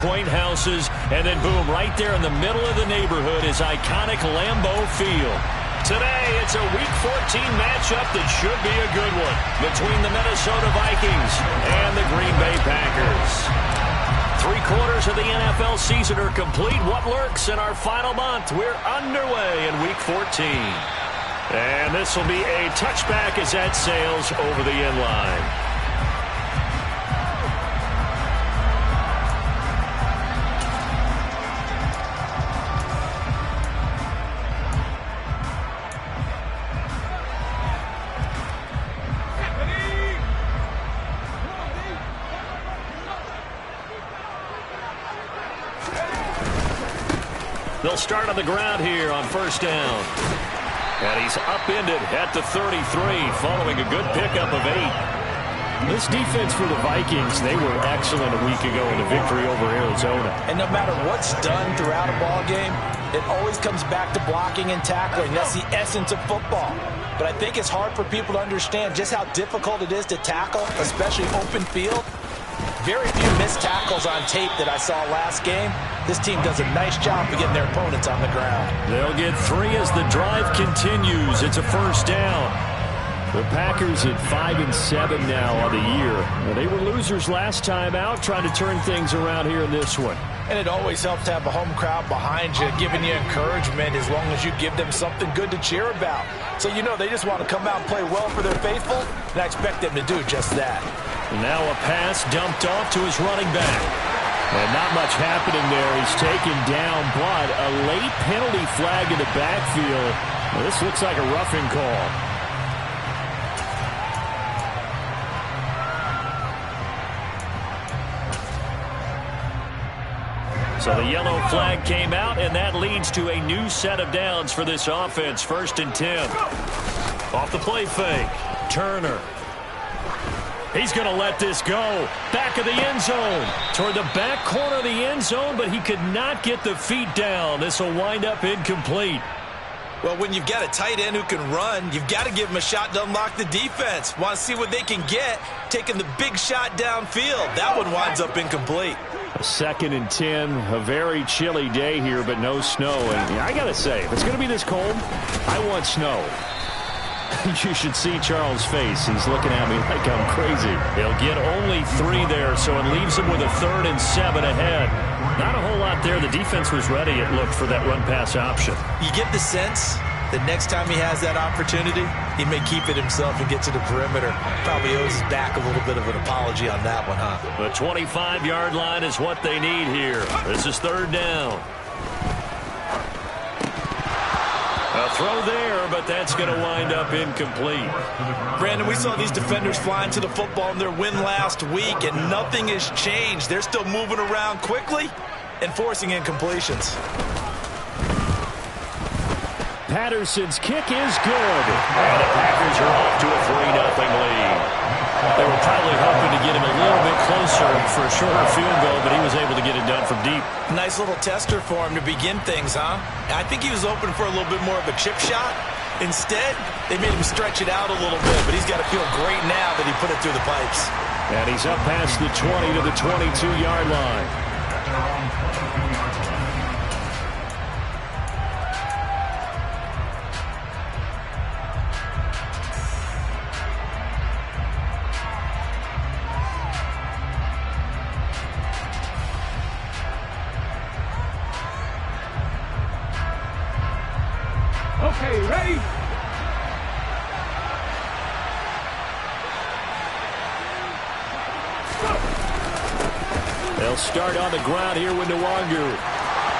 Point houses, and then boom, right there in the middle of the neighborhood is iconic Lambeau Field. Today, it's a Week 14 matchup that should be a good one between the Minnesota Vikings and the Green Bay Packers. 3/4 of the NFL season are complete. What lurks in our final month? We're underway in Week 14. And this will be a touchback as that sails over the end line. They'll start on the ground here on first down. And he's upended at the 33 following a good pickup of 8. This defense for the Vikings, they were excellent a week ago in the victory over Arizona. And no matter what's done throughout a ball game, it always comes back to blocking and tackling. That's the essence of football. But I think it's hard for people to understand just how difficult it is to tackle, especially open field. Very few missed tackles on tape that I saw last game. This team does a nice job of getting their opponents on the ground. They'll get 3 as the drive continues. It's a first down. The Packers at 5-7 now on the year. Well, they were losers last time out, trying to turn things around here in this one. And it always helps to have a home crowd behind you, giving you encouragement as long as you give them something good to cheer about. So you know they just want to come out and play well for their faithful, and I expect them to do just that. And now a pass dumped off to his running back. And not much happening there. He's taken down, but a late penalty flag in the backfield. Well, this looks like a roughing call. So the yellow flag came out, and that leads to a new set of downs for this offense. 1st and 10. Off the play fake. Turner. He's going to let this go. Back of the end zone. Toward the back corner of the end zone, but he could not get the feet down. This will wind up incomplete. Well, when you've got a tight end who can run, you've got to give him a shot to unlock the defense. Want to see what they can get, taking the big shot downfield. That one winds up incomplete. 2nd and 10, a very chilly day here, but no snow. And I got to say, if it's going to be this cold, I want snow. You should see Charles' face. He's looking at me like I'm crazy. He'll get only 3 there, so it leaves him with a 3rd and 7 ahead. Not a whole lot there. The defense was ready, it looked, for that run-pass option. You get the sense that next time he has that opportunity, he may keep it himself and get to the perimeter. Probably owes his back a little bit of an apology on that one, huh? The 25-yard line is what they need here. This is 3rd down. A throw there, but that's going to wind up incomplete. Brandon, we saw these defenders flying to the football in their win last week, and nothing has changed. They're still moving around quickly and forcing incompletions. Patterson's kick is good. And the Packers are off to a 3-0 lead. They were probably hoping to get him a little bit closer for a shorter field goal, but he was able to get it done from deep. Nice little tester for him to begin things, huh? I think he was open for a little bit more of a chip shot. Instead, they made him stretch it out a little bit, but he's got to feel great now that he put it through the pipes. And he's up past the 20 to the 22-yard line. Okay, ready? They'll start on the ground here with Nwangu.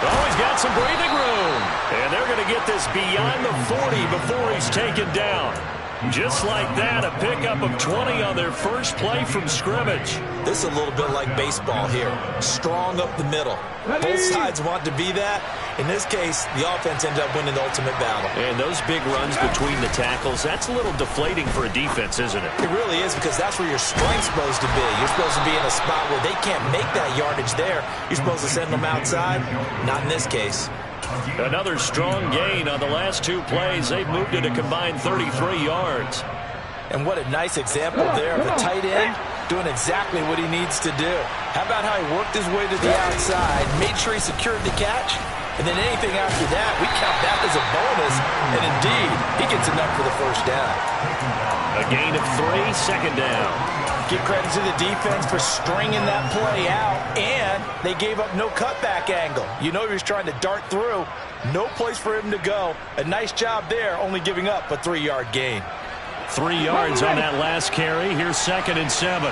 Oh, he's got some breathing room. And they're going to get this beyond the 40 before he's taken down. Just like that, a pickup of 20 on their first play from scrimmage. This is a little bit like baseball here. Strong up the middle. Both sides want to be that. In this case, the offense ended up winning the ultimate battle. And those big runs between the tackles, that's a little deflating for a defense, isn't it? It really is, because that's where your strength's supposed to be. You're supposed to be in a spot where they can't make that yardage there. You're supposed to send them outside. Not in this case. Another strong gain on the last 2 plays. They've moved it a combined 33 yards. And what a nice example there of a tight end doing exactly what he needs to do. How about how he worked his way to the outside, made sure he secured the catch, and then anything after that, we count that as a bonus, and indeed, he gets enough for the first down. A gain of 3, second down. Give credit to the defense for stringing that play out, and they gave up no cutback angle. You know he was trying to dart through. No place for him to go. A nice job there, only giving up a 3-yard gain. 3 yards on that last carry. Here's 2nd and 7.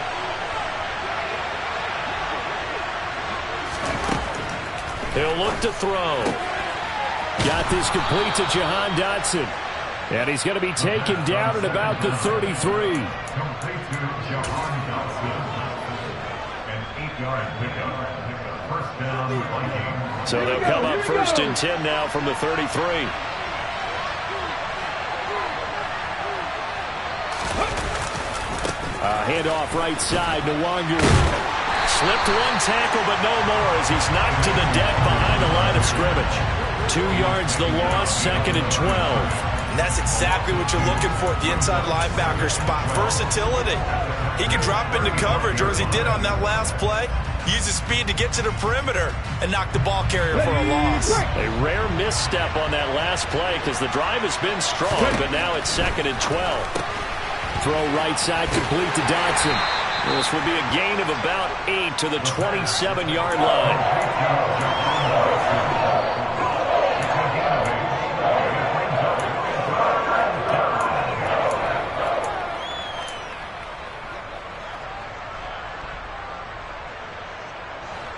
He'll look to throw. Got this complete to Jahan Dotson. And he's going to be taken down at about the 33. Complete to Jahan Dotson. An 8-yard pickup. First down, Vikings. So they'll come up 1st and 10 now from the 33. Handoff right side. Nwangu slipped one tackle, but no more as he's knocked to the deck behind the line of scrimmage. 2 yards the loss, 2nd and 12. And that's exactly what you're looking for at the inside linebacker spot. Versatility. He can drop into coverage, or as he did on that last play, use his speed to get to the perimeter and knock the ball carrier for a loss. A rare misstep on that last play because the drive has been strong, but now it's 2nd and 12. Throw right side complete to Dotson. This will be a gain of about 8 to the 27-yard line.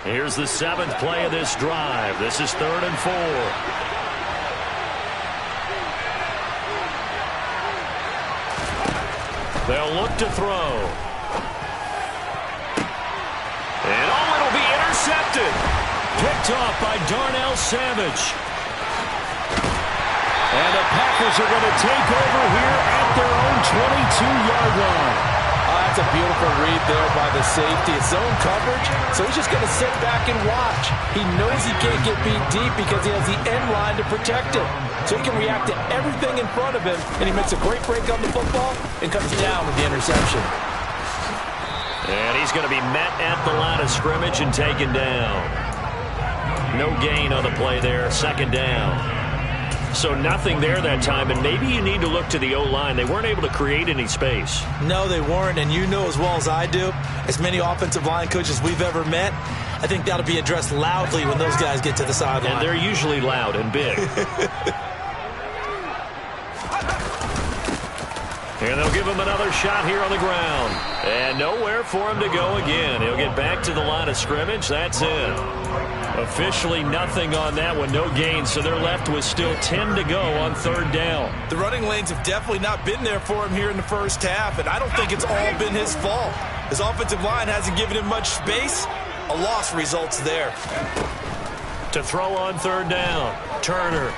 Here's the 7th play of this drive. This is 3rd and 4. They'll look to throw. And it'll be intercepted. Picked off by Darnell Savage. And the Packers are going to take over here at their own 22-yard line. That's a beautiful read there by the safety. It's zone coverage, so he's just going to sit back and watch. He knows he can't get beat deep because he has the end line to protect him. So he can react to everything in front of him, and he makes a great break on the football and comes down with the interception. And he's going to be met at the line of scrimmage and taken down. No gain on the play there, 2nd down. So nothing there that time, and maybe you need to look to the O-line. They weren't able to create any space. No, they weren't, and you know as well as I do, as many offensive line coaches we've ever met, I think that'll be addressed loudly when those guys get to the sideline. And they're usually loud and big. And they'll give him another shot here on the ground. And nowhere for him to go again. He'll get back to the line of scrimmage. That's it. Officially nothing on that one. No gain, so they're left with still 10 to go on 3rd down. The running lanes have definitely not been there for him here in the first half, and I don't think it's all been his fault. His offensive line hasn't given him much space. A loss results there. To throw on 3rd down, Turner.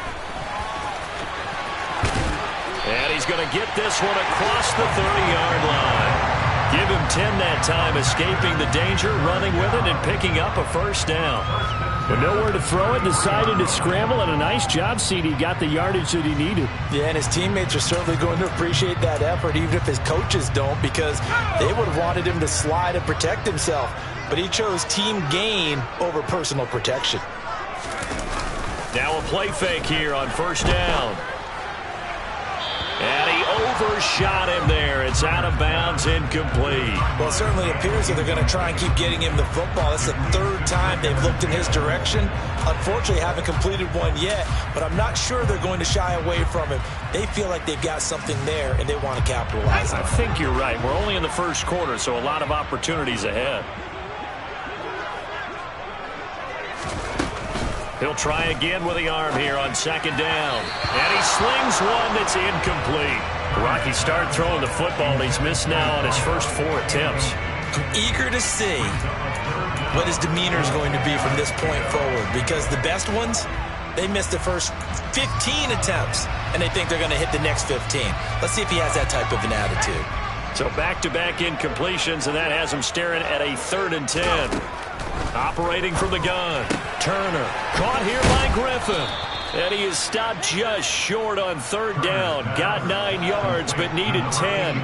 And he's going to get this one across the 30-yard line. Give him 10 that time, escaping the danger, running with it, and picking up a 1st down. But nowhere to throw it, decided to scramble, and a nice job, CD. Got the yardage that he needed. Yeah, and his teammates are certainly going to appreciate that effort, even if his coaches don't, because they would have wanted him to slide and protect himself. But he chose team gain over personal protection. Now a play fake here on 1st down. And he overshot him there. It's out of bounds, incomplete. Well, it certainly appears that they're going to try and keep getting him the football. That's the 3rd time they've looked in his direction. Unfortunately, haven't completed one yet, but I'm not sure they're going to shy away from him. They feel like they've got something there, and they want to capitalize on it. I think you're right. We're only in the 1st quarter, so a lot of opportunities ahead. He'll try again with the arm here on 2nd down. And he slings one that's incomplete. Rocky start throwing the football, and he's missed now on his first 4 attempts. I'm eager to see what his demeanor is going to be from this point forward, because the best ones, they missed the first 15 attempts, and they think they're going to hit the next 15. Let's see if he has that type of an attitude. So back-to-back incompletions, and that has him staring at a 3rd and 10. Operating from the gun, Turner caught here by Griffin, and he is stopped just short on 3rd down. Got 9 yards, but needed 10.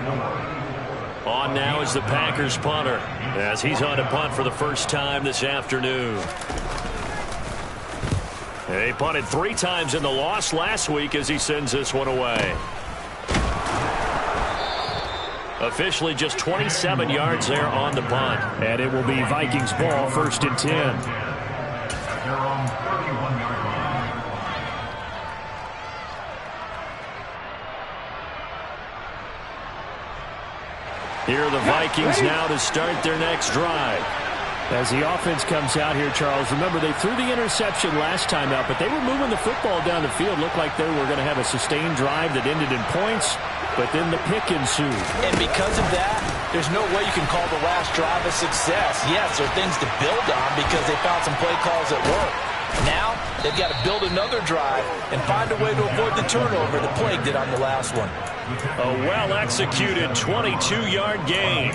On now is the Packers punter, as he's on to punt for the first time this afternoon. He punted 3 times in the loss last week as he sends this one away. Officially just 27 yards there on the punt. And it will be Vikings ball, 1st and 10. At their own 31-yard line. Here are the Vikings now to start their next drive. As the offense comes out here, Charles, remember they threw the interception last time out, but they were moving the football down the field. Looked like they were going to have a sustained drive that ended in points, but then the pick ensued. And because of that, there's no way you can call the last drive a success. Yes, there are things to build on because they found some play calls that work. Now, they've got to build another drive and find a way to avoid the turnover the Plague did on the last one. A well-executed 22-yard gain.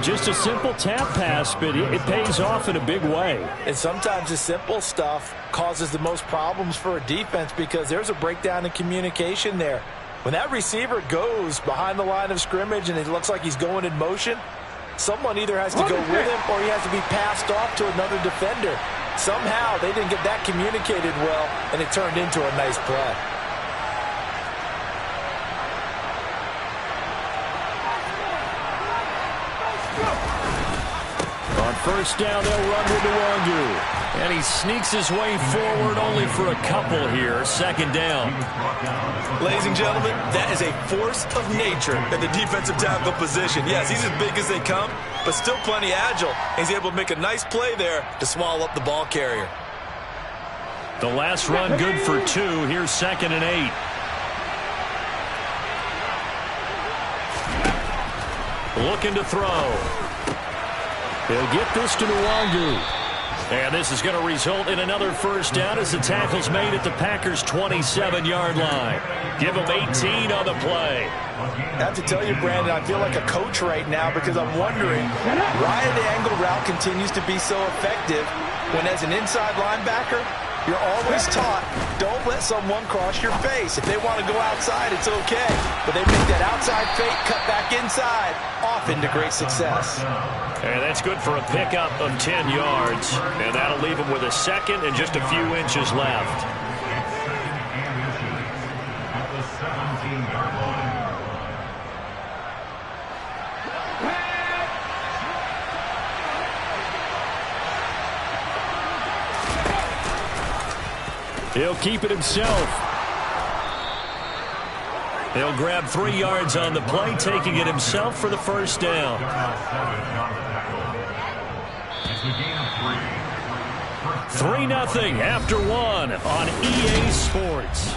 Just a simple tap pass, but it pays off in a big way. And sometimes the simple stuff causes the most problems for a defense because there's a breakdown in communication there. When that receiver goes behind the line of scrimmage and it looks like he's going in motion, someone either has to go with him or he has to be passed off to another defender. Somehow they didn't get that communicated well, and it turned into a nice play. On 1st down, they'll run with Nwangu. And he sneaks his way forward only for a couple here. 2nd down. Ladies and gentlemen, that is a force of nature in the defensive tackle position. Yes, he's as big as they come, but still plenty agile. He's able to make a nice play there to swallow up the ball carrier. The last run good for 2. Here's 2nd and 8. Looking to throw. They'll get this to Nwangu. And this is going to result in another 1st down as the tackle's made at the Packers' 27-yard line. Give them 18 on the play. I have to tell you, Brandon, I feel like a coach right now because I'm wondering why the angle route continues to be so effective when as an inside linebacker, you're always taught, don't let someone cross your face. If they want to go outside, it's okay. But they make that outside fake, cut back inside, off into great success. And that's good for a pickup of 10 yards. And that'll leave them with a 2nd and just a few inches left. At the 17-yard line. He'll keep it himself. He'll grab 3 yards on the play, taking it himself for the 1st down. It's a gain of 3. 3-0 after 1 on EA Sports.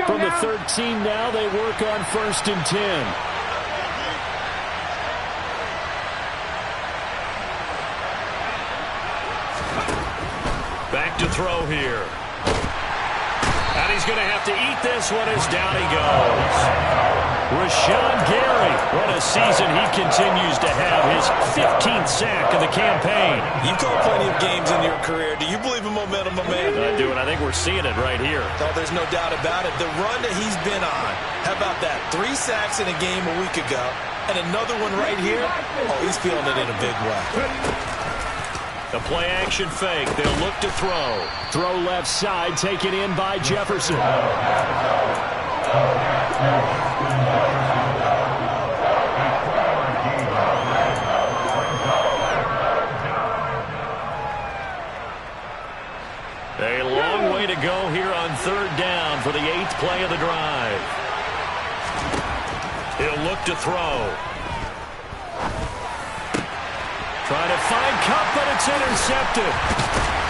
From the 13 now, they work on 1st and 10. Back to throw here. And he's going to have to eat this one as down he goes. Rashawn Gary, what a season he continues to have, his 15th sack of the campaign. You've called plenty of games in your career. Do you believe in momentum, my man? I do, and I think we're seeing it right here. No, there's no doubt about it. The run that he's been on, how about that? 3 sacks in a game a week ago, and another one right here. Oh, he's feeling it in a big way. The play-action fake. They'll look to throw. Throw left side, taken in by Jefferson. A long way to go here on 3rd down for the 8th play of the drive. He'll look to throw. Trying to find Kupp, but it's intercepted.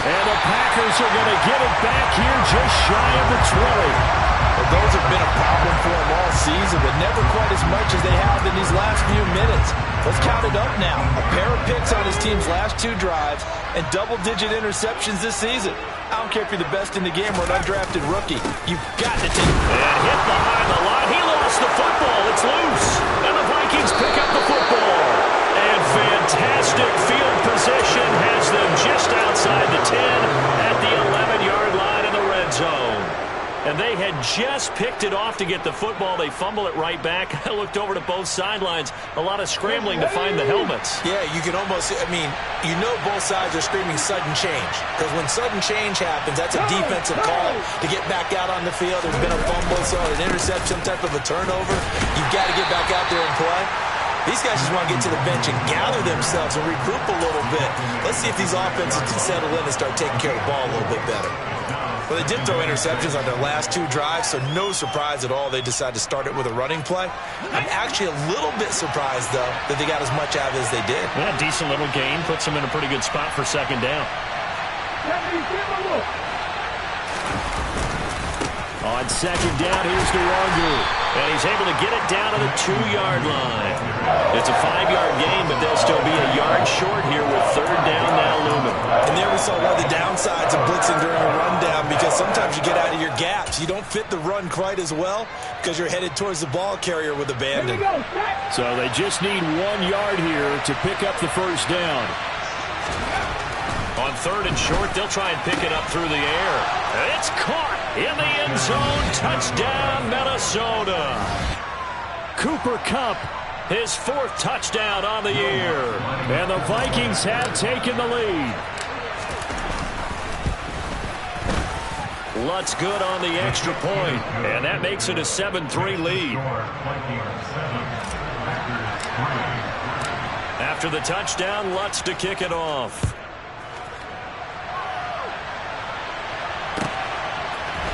And the Packers are going to get it back here just shy of the 20. Well, those have been a problem for them all season, but never quite as much as they have in these last few minutes. Let's count it up now. A pair of picks on his team's last 2 drives and double-digit interceptions this season. I don't care if you're the best in the game or an undrafted rookie. You've got to take it. And hit behind the line. He lost the football. It's loose. And the Vikings pick up the football. And fantastic field position has them just outside the 10 at the 11-yard line in the red zone. And they had just picked it off to get the football. They fumble it right back. I looked over to both sidelines. A lot of scrambling to find the helmets. Yeah, you can almost, you know both sides are screaming sudden change. Because when sudden change happens, that's a defensive call to get back out on the field. There's been a fumble, so an interception, some type of a turnover. You've got to get back out there and play. These guys just want to get to the bench and gather themselves and regroup a little bit. Let's see if these offenses can settle in and start taking care of the ball a little bit better. Well, they did throw interceptions on their last 2 drives, so no surprise at all they decided to start it with a running play. I'm actually a little bit surprised, though, that they got as much out of it as they did. Yeah, decent little gain. Puts them in a pretty good spot for second down. On second down, here's Nwangu. And he's able to get it down to the 2-yard line. It's a 5-yard gain, but they'll still be a yard short here with third down now looming. And there we saw one of the downsides of blitzing during a rundown, because sometimes you get out of your gaps. You don't fit the run quite as well because you're headed towards the ball carrier with abandon. So they just need 1 yard here to pick up the first down. On third and short, they'll try and pick it up through the air. It's caught in the end zone. Touchdown, Minnesota. Cooper Kupp, his 4th touchdown on the year. And the Vikings have taken the lead. Lutz good on the extra point, and that makes it a 7-3 lead. After the touchdown, Lutz to kick it off.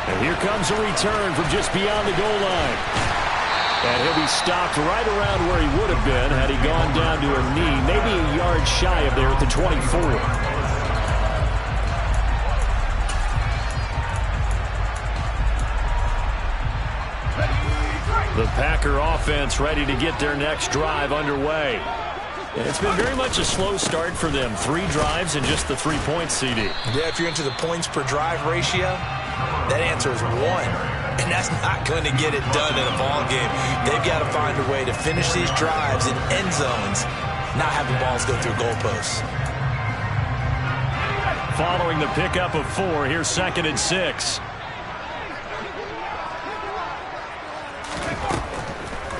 And here comes a return from just beyond the goal line. And he'll be stopped right around where he would have been had he gone down to a knee, maybe a yard shy of there at the 24. The Packer offense ready to get their next drive underway. And it's been very much a slow start for them. 3 drives and just the 3 points, CD. Yeah, if you're into the points per drive ratio, that answer is 1. And that's not going to get it done in a ball game. They've got to find a way to finish these drives in end zones, not have the balls go through goalposts. Following the pickup of 4, here's 2nd and 6.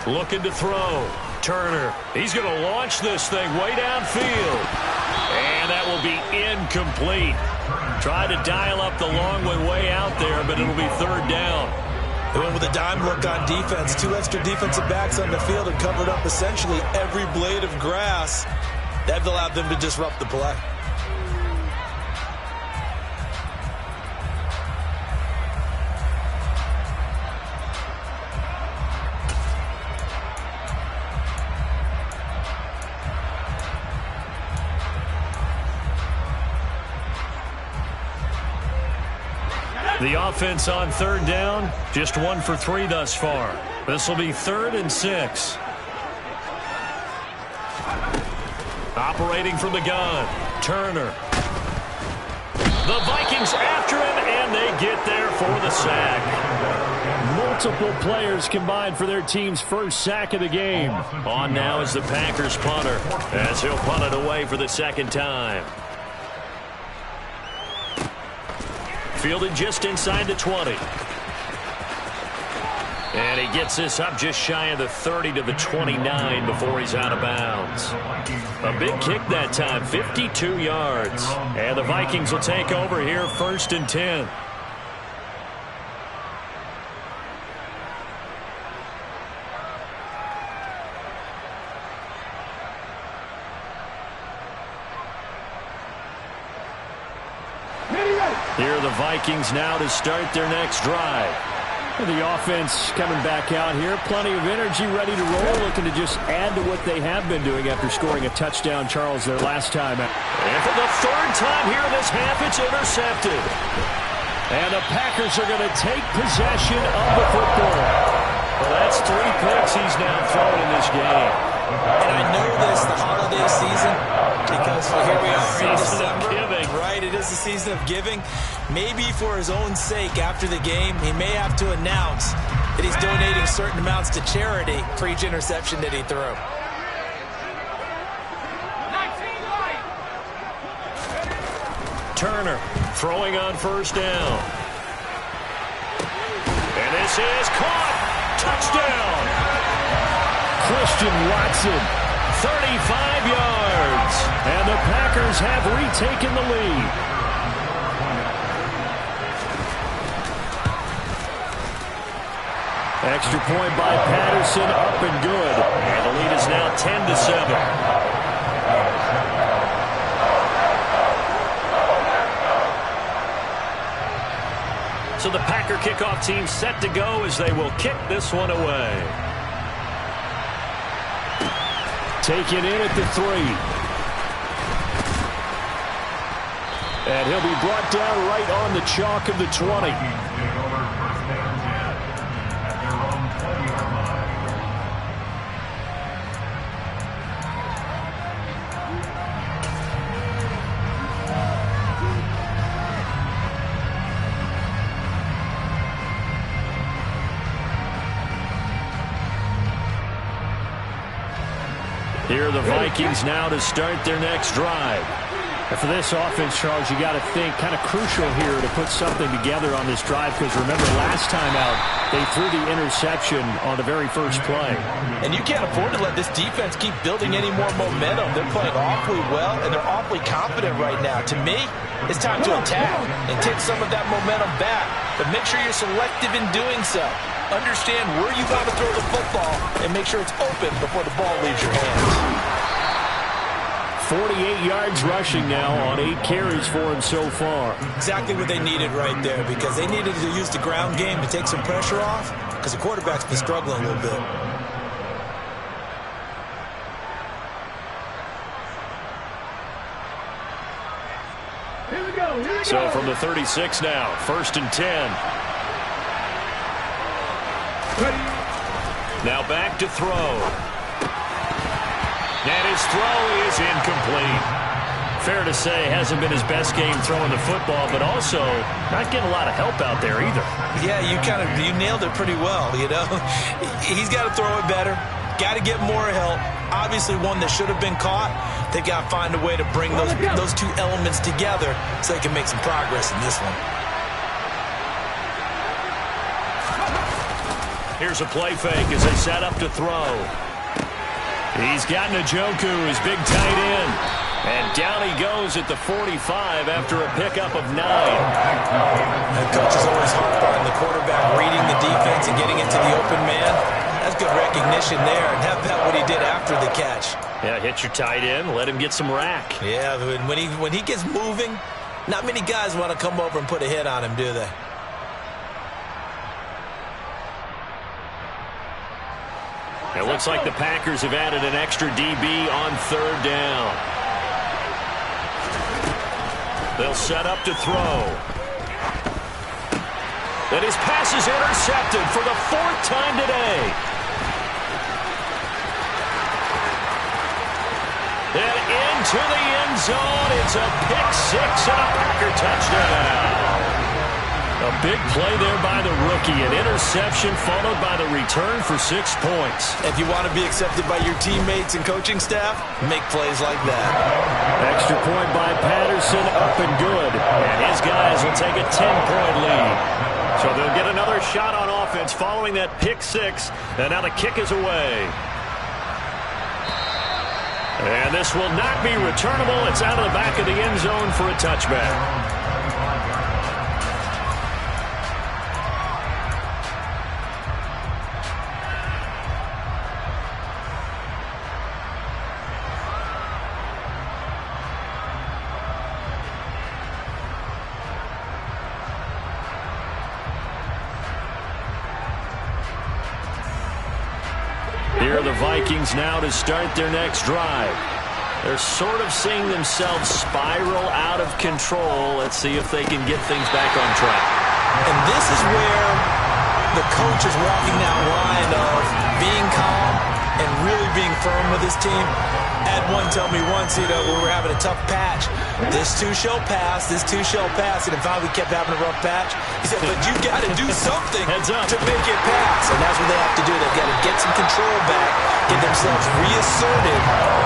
Looking to throw. Turner. He's going to launch this thing way downfield. And that will be incomplete. Tried to dial up the long one way out there, but it'll be third down. They went with a dime look on defense. 2 extra defensive backs on the field and covered up essentially every blade of grass. That allowed them to disrupt the play. The offense on third down, just 1 for 3 thus far. This will be 3rd and 6. Operating from the gun, Turner. The Vikings after him, and they get there for the sack. Multiple players combined for their team's first sack of the game. On now is the Packers punter, as he'll punt it away for the 2nd time. Fielded just inside the 20. And he gets this up just shy of the 30 to the 29 before he's out of bounds. A big kick that time, 52 yards. And the Vikings will take over here, 1st and 10. Here are the Vikings now to start their next drive. The offense coming back out here. Plenty of energy, ready to roll, looking to just add to what they have been doing after scoring a touchdown, Charles, their last time. And for the 3rd time here in this half, it's intercepted. And the Packers are going to take possession of the football. Well, that's 3 picks he's now thrown in this game. And I know this, the holiday season, because here we are in December. Right, it is the season of giving. Maybe for his own sake after the game, he may have to announce that he's donating certain amounts to charity for each interception that he threw. Turner throwing on 1st down. And This is caught. Touchdown. Christian Watson, 35 yards. and the Packers have retaken the lead. Extra point by Patterson, up and good. And the lead is now 10-7. So the Packer kickoff team set to go as they will kick this one away. Taken in at the 3. And he'll be brought down right on the chalk of the 20. Here are the Vikings now to start their next drive. And for this offense, Charles, you got to think kind of crucial here to put something together on this drive, because remember last time out they threw the interception on the very first play. And you can't afford to let this defense keep building any more momentum. They're playing awfully well, and they're awfully confident right now. To me, it's time to attack and take some of that momentum back. But make sure you're selective in doing so. Understand where you got to throw the football and make sure it's open before the ball leaves your hands. 48 yards rushing now on 8 carries for him so far. Exactly what they needed right there, because they needed to use the ground game to take some pressure off, because the quarterback's been struggling a little bit. Here we go. So from the 36 now, 1st and 10. Ready. Now back to throw. And his throw is incomplete. Fair to say, hasn't been his best game throwing the football, but also not getting a lot of help out there either. Yeah, you nailed it pretty well, you know. He's got to throw it better. Got to get more help. Obviously one that should have been caught. They've got to find a way to bring those two elements together so they can make some progress in this one. Here's a play fake as they set up to throw. He's got Njoku, his big tight end. And down he goes at the 45 after a pickup of 9. And coaches always harp on the quarterback reading the defense and getting into the open man. That's good recognition there. And how about what he did after the catch? Yeah, hit your tight end, let him get some rack. Yeah, when he gets moving, not many guys want to come over and put a hit on him, do they? It looks like the Packers have added an extra DB on 3rd down. They'll set up to throw. And his pass is intercepted for the 4th time today. And into the end zone. It's a pick 6 and a Packer touchdown. A big play there by the rookie. An interception followed by the return for 6 points. If you want to be accepted by your teammates and coaching staff, make plays like that. Extra point by Patterson, up and good. And his guys will take a 10-point lead. So they'll get another shot on offense following that pick 6. And now the kick is away. And this will not be returnable. It's out of the back of the end zone for a touchback. Here are the Vikings now to start their next drive. They're sort of seeing themselves spiral out of control. Let's see if they can get things back on track. And this is where the coach is walking that line of being calm and really being firm with his team. Had one tell me once, we were having a tough patch. This too shall pass, this too shall pass. And if we kept having a rough patch, he said, but you got to do something Heads up. to make it pass. And that's what they have to do. They've got to get some control back, get themselves reasserted,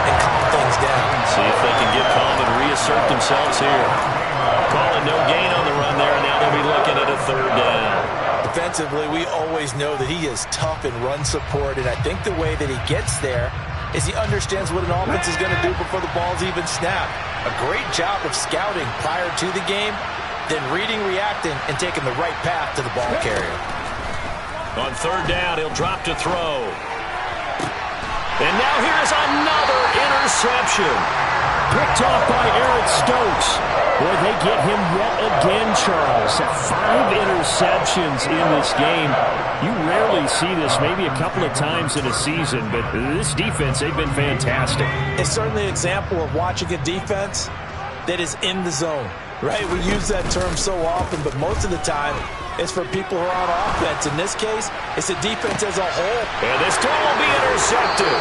and calm things down. See if they can get calm and reassert themselves here. Calling no gain on the run there, and now they'll be looking at a 3rd down. Defensively, we always know that he is tough in run support, and I think the way that he gets there is he understands what an offense is going to do before the ball's even snapped. A great job of scouting prior to the game, then reading, reacting, and taking the right path to the ball carrier. On third down, he'll drop to throw. And now here's another interception. Picked off by Eric Stokes. Boy, they get him yet again, Charles. 5 interceptions in this game. You rarely see this, maybe a couple of times in a season, but this defense, they've been fantastic. It's certainly an example of watching a defense that is in the zone, right? We use that term so often, but most of the time, it's for people who are on offense. In this case, it's the defense as a whole. And this throw will be intercepted.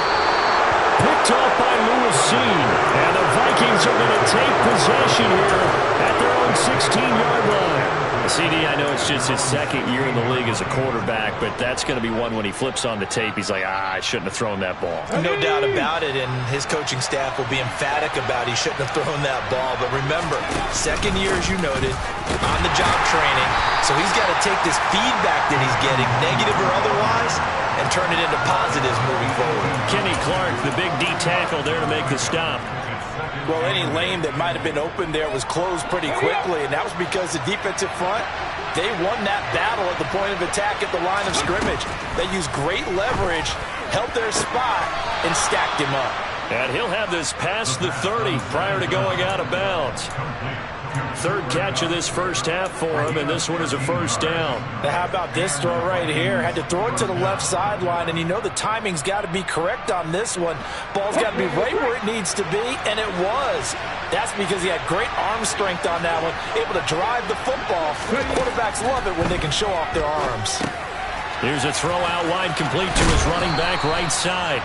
Picked off by Lewis Cine. And the Vikings are going to take possession here at their own 16-yard line. CD, I know it's just his second year in the league as a quarterback, but that's going to be one when he flips on the tape. He's like, I shouldn't have thrown that ball. No doubt about it, and his coaching staff will be emphatic about he shouldn't have thrown that ball. But remember, second year, as you noted, on-the-job training, so he's got to take this feedback that he's getting, negative or otherwise, and turn it into positives moving forward. Kenny Clark, the big D tackle there to make the stop. Well, any lane that might have been open there was closed pretty quickly, and that was because the defensive front, they won that battle at the point of attack at the line of scrimmage. They used great leverage, held their spot, and stacked him up. And he'll have this past the 30 prior to going out of bounds. Third catch of this first half for him, and this one is a first down. Now how about this throw right here? Had to throw it to the left sideline, and you know the timing's got to be correct on this one. Ball's got to be right where it needs to be, and it was. That's because he had great arm strength on that one, able to drive the football. Quarterbacks love it when they can show off their arms. Here's a throw out wide, complete to his running back right side.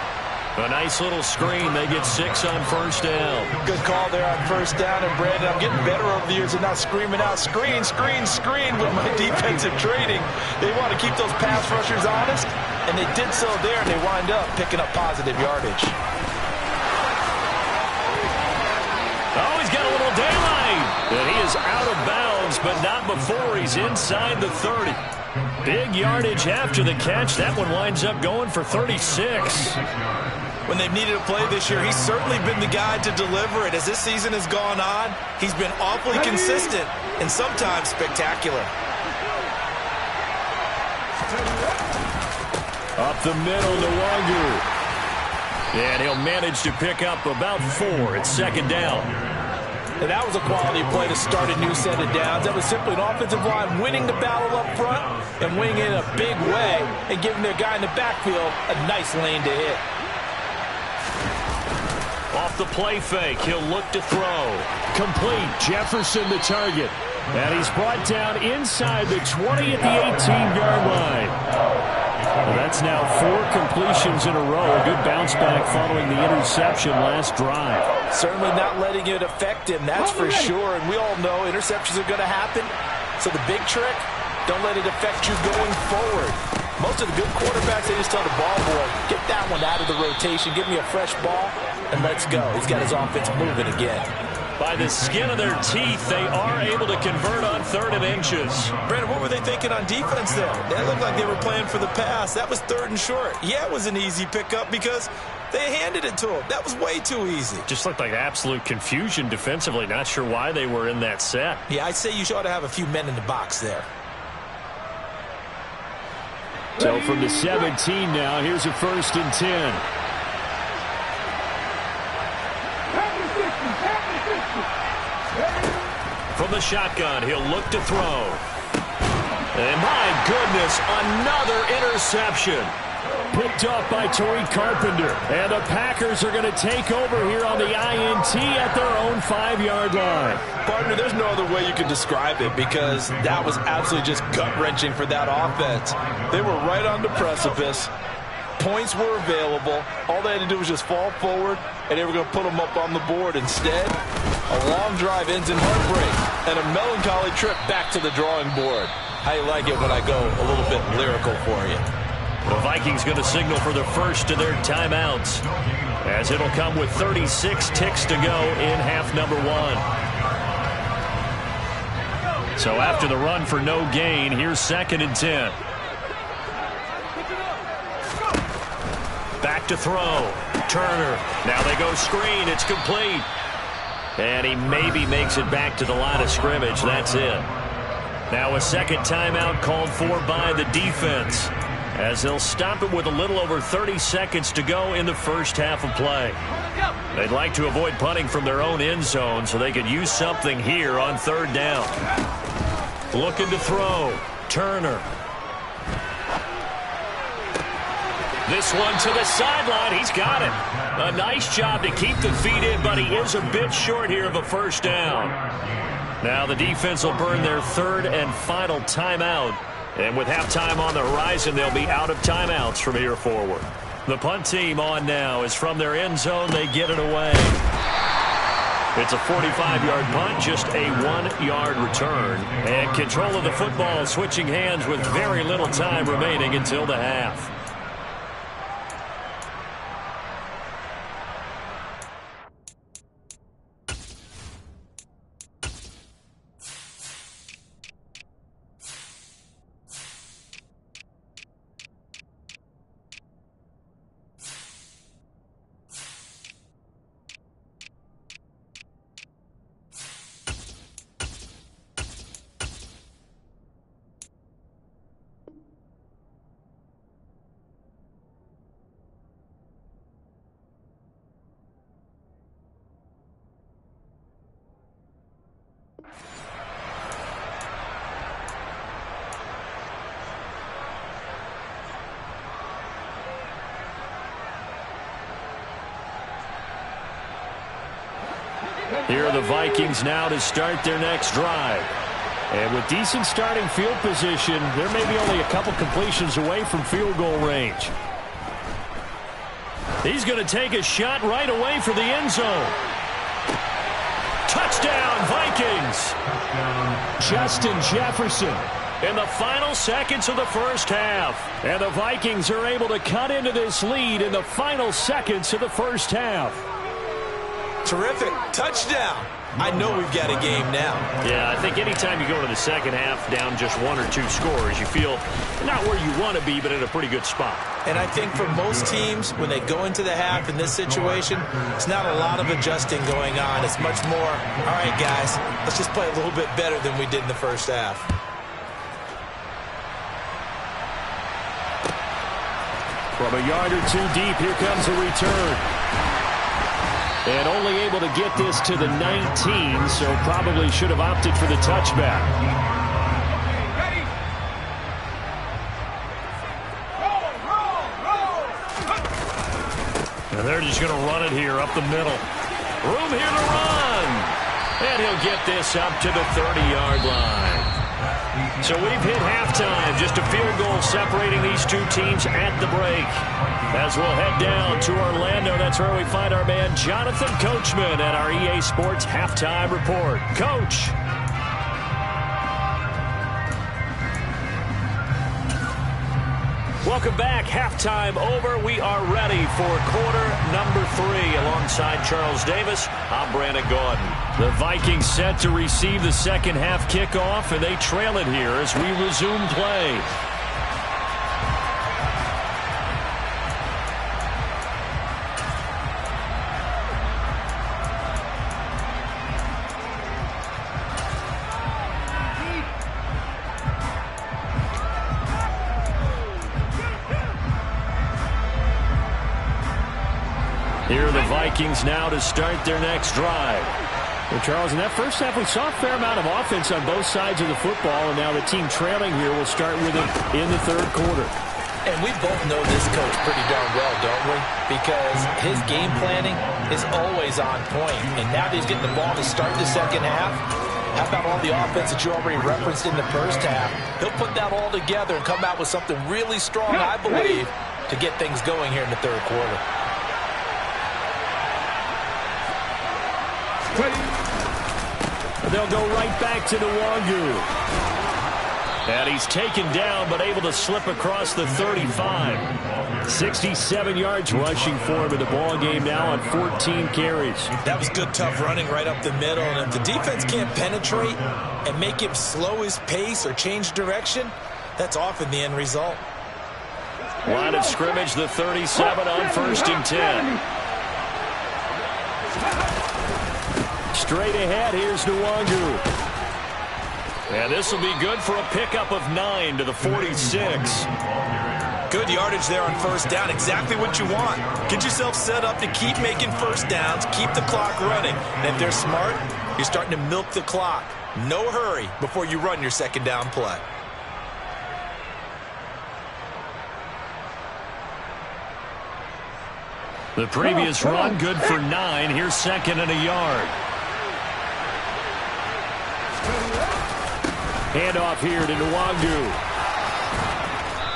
A nice little screen. They get 6 on first down. Good call there on first down. And, Brandon, I'm getting better over the years and not screaming out, screen, screen, screen with my defensive training. They want to keep those pass rushers honest, and they did so there, and they wind up picking up positive yardage. Oh, he's got a little daylight. And he is out of bounds, but not before he's inside the 30. Big yardage after the catch. That one winds up going for 36. When they've needed a play this year, he's certainly been the guy to deliver it. As this season has gone on, he's been awfully consistent and sometimes spectacular. Up the middle to Wanger. And he'll manage to pick up about 4 at second down. And that was a quality play to start a new set of downs. That was simply an offensive line winning the battle up front and winning it in a big way and giving their guy in the backfield a nice lane to hit. Off the play fake, he'll look to throw. Complete. Jefferson the target. And he's brought down inside the 20 at the 18-yard line. Well, that's now 4 completions in a row. A good bounce back following the interception last drive. Certainly not letting it affect him, that's for sure. And we all know interceptions are going to happen. So the big trick, don't let it affect you going forward. Most of the good quarterbacks, they just tell the ball boy, get that one out of the rotation, give me a fresh ball, and let's go. He's got his offense moving again. By the skin of their teeth, they are able to convert on 3rd and inches. Brandon, what were they thinking on defense there? They looked like they were playing for the pass. That was 3rd and short. Yeah, it was an easy pickup because they handed it to him. That was way too easy. Just looked like absolute confusion defensively. Not sure why they were in that set. Yeah, I'd say you ought to have a few men in the box there. So from the 17 now, here's a 1st and 10. From the shotgun, he'll look to throw. And my goodness, another interception. Picked off by Tariq Carpenter. And the Packers are going to take over here on the INT at their own 5-yard line. Partner, there's no other way you could describe it because that was absolutely just gut-wrenching for that offense. They were right on the precipice. Points were available. All they had to do was just fall forward, and they were going to put them up on the board. Instead, a long drive ends in heartbreak and a melancholy trip back to the drawing board. How you like it when I go a little bit lyrical for you? The Vikings going to signal for the first of their timeouts, as it'll come with 36 ticks to go in half number 1. So after the run for no gain, here's 2nd and 10. Back to throw. Turner. Now they go screen. It's complete. And he maybe makes it back to the line of scrimmage. That's it. Now a second timeout called for by the defense, as they'll stop it with a little over 30 seconds to go in the first half of play. They'd like to avoid punting from their own end zone so they could use something here on 3rd down. Looking to throw. Turner. This one to the sideline. He's got it. A nice job to keep the feet in, but he is a bit short here of a first down. Now the defense will burn their 3rd and final timeout. And with halftime on the horizon, they'll be out of timeouts from here forward. The punt team on now is from their end zone. They get it away. It's a 45-yard punt, just a 1-yard return. And control of the football switching hands with very little time remaining until the half. Here are the Vikings now to start their next drive. And with decent starting field position, there may be only a couple completions away from field goal range. He's going to take a shot right away for the end zone. Touchdown, Vikings! Justin Jefferson in the final seconds of the first half. And the Vikings are able to cut into this lead in the final seconds of the first half. Terrific. Touchdown. I know we've got a game now. Yeah, I think anytime you go into the second half down just 1 or 2 scores, you feel not where you want to be, but in a pretty good spot. And I think for most teams, when they go into the half in this situation, it's not a lot of adjusting going on. It's much more, all right, guys, let's just play a little bit better than we did in the first half. From a yard or 2 deep, here comes a return. And only able to get this to the 19, so probably should have opted for the touchback. And they're just going to run it here up the middle. Room here to run. And he'll get this up to the 30-yard line. So we've hit halftime. Just a field goal separating these two teams at the break. As we'll head down to Orlando, that's where we find our man Jonathan Coachman at our EA Sports Halftime Report. Coach. Welcome back. Halftime over. We are ready for quarter number 3. Alongside Charles Davis, I'm Brandon Gaudin. The Vikings set to receive the second half kickoff, and they trail it here as we resume play. Here are the Vikings now to start their next drive. Well, Charles, in that first half, we saw a fair amount of offense on both sides of the football, and now the team trailing here will start with it in the third quarter. And we both know this coach pretty darn well, don't we? Because his game planning is always on point. And now that he's getting the ball to start the second half, how about all the offense that you already referenced in the first half? He'll put that all together and come out with something really strong, I believe, to get things going here in the third quarter. They'll go right back to the Nwangwu. And he's taken down, but able to slip across the 35. 67 yards rushing for him in the ball game now on 14 carries. That was good, tough running right up the middle. And if the defense can't penetrate and make him slow his pace or change direction, that's often the end result. Line of scrimmage, the 37 on 1st and 10. Straight ahead, here's Nwangu. And this will be good for a pickup of 9 to the 46. Good yardage there on 1st down. Exactly what you want. Get yourself set up to keep making 1st downs, keep the clock running. And if they're smart, you're starting to milk the clock. No hurry before you run your 2nd down play. The previous run good for 9. Here's 2nd and a yard. Handoff here to Nwangu.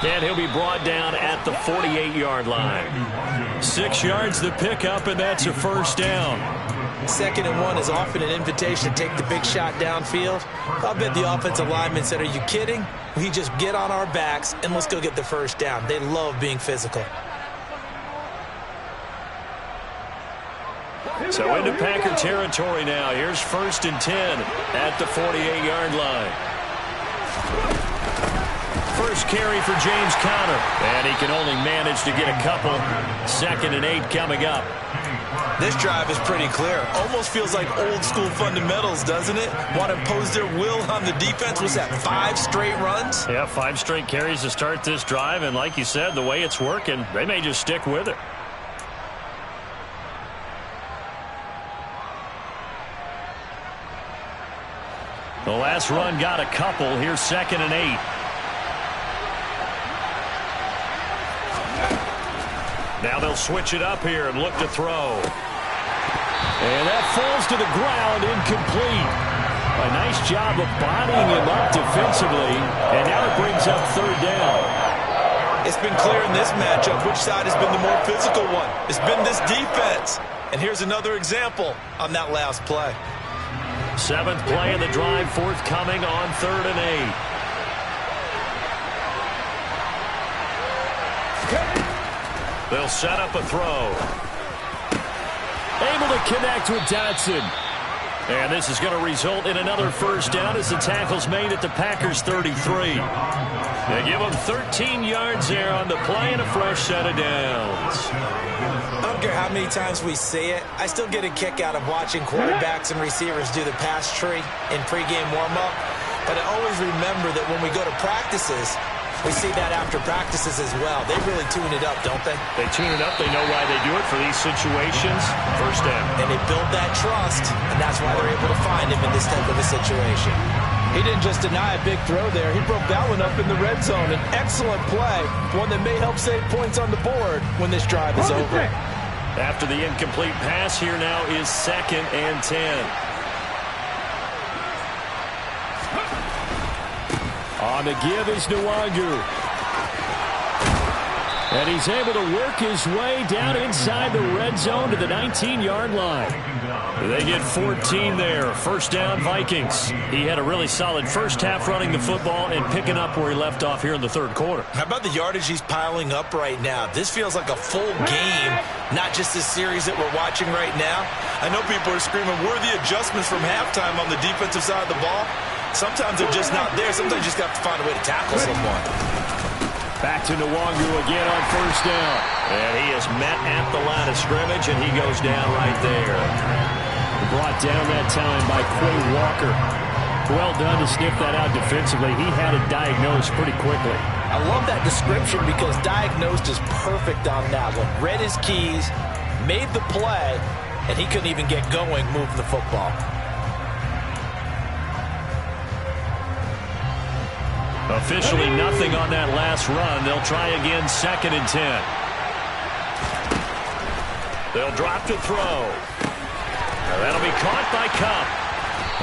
And he'll be brought down at the 48-yard line. 6 yards the pickup, and that's a 1st down. 2nd and 1 is often an invitation to take the big shot downfield. I'll bet the offensive lineman said, are you kidding? We just get on our backs and let's go get the 1st down. They love being physical. So into Packer territory now. Here's 1st and 10 at the 48-yard line. First carry for James Conner. And he can only manage to get a couple. 2nd and 8 coming up. This drive is pretty clear. Almost feels like old school fundamentals, doesn't it? Want to impose their will on the defense. Was that 5 straight runs? Yeah, 5 straight carries to start this drive. And like you said, the way it's working, they may just stick with it. The last run got a couple. Here's 2nd and 8. Now they'll switch it up here and look to throw. And that falls to the ground, incomplete. A nice job of bodying him up defensively. And now it brings up 3rd down. It's been clear in this matchup which side has been the more physical one. It's been this defense. And here's another example on that last play. 7th play of the drive, forthcoming on 3rd and 8. They'll set up a throw. Able to connect with Dotson. And this is going to result in another 1st down as the tackle's made at the Packers' 33. They give them 13 yards there on the play and a fresh set of downs. I don't care how many times we say it, I still get a kick out of watching quarterbacks and receivers do the pass tree in pregame warm-up. But I always remember that when we go to practices, we see that after practices as well. They really tune it up, don't they? They tune it up. They know why they do it for these situations. 1st down. And they build that trust, and that's why they're able to find him in this type of a situation. He didn't just deny a big throw there. He broke that one up in the red zone. An excellent play, one that may help save points on the board when this drive is over. After the incomplete pass, here now is 2nd and 10. On the give is Nwangu. And he's able to work his way down inside the red zone to the 19-yard line. They get 14 there. 1st down, Vikings. He had a really solid 1st half running the football and picking up where he left off here in the 3rd quarter. How about the yardage he's piling up right now? This feels like a full game, not just this series that we're watching right now. I know people are screaming, worthy adjustments from halftime on the defensive side of the ball. Sometimes they're just not there. Sometimes you just have to find a way to tackle someone. Back to Nwangu again on 1st down. And he is met at the line of scrimmage, and he goes down right there. Brought down that time by Quay Walker. Well done to sniff that out defensively. He had it diagnosed pretty quickly. I love that description because diagnosed is perfect on that one. Read his keys, made the play, and he couldn't even get going moving the football. Officially nothing on that last run. They'll try again, 2nd and 10. They'll drop to throw. That'll be caught by Kupp.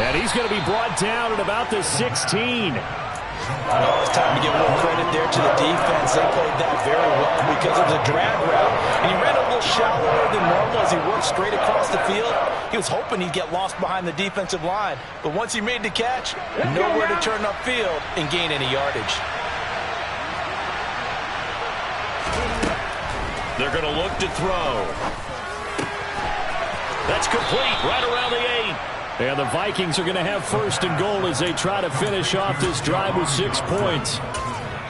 And he's going to be brought down at about the 16. Oh, it's time to give a little credit there to the defense. They played that very well because it was a drag route. And he ran a little shallower than normal as he worked straight across the field. He was hoping he'd get lost behind the defensive line. But once he made the catch, nowhere to turn upfield and gain any yardage. They're going to look to throw. That's complete right around the 8. And the Vikings are going to have first and goal as they try to finish off this drive with 6 points.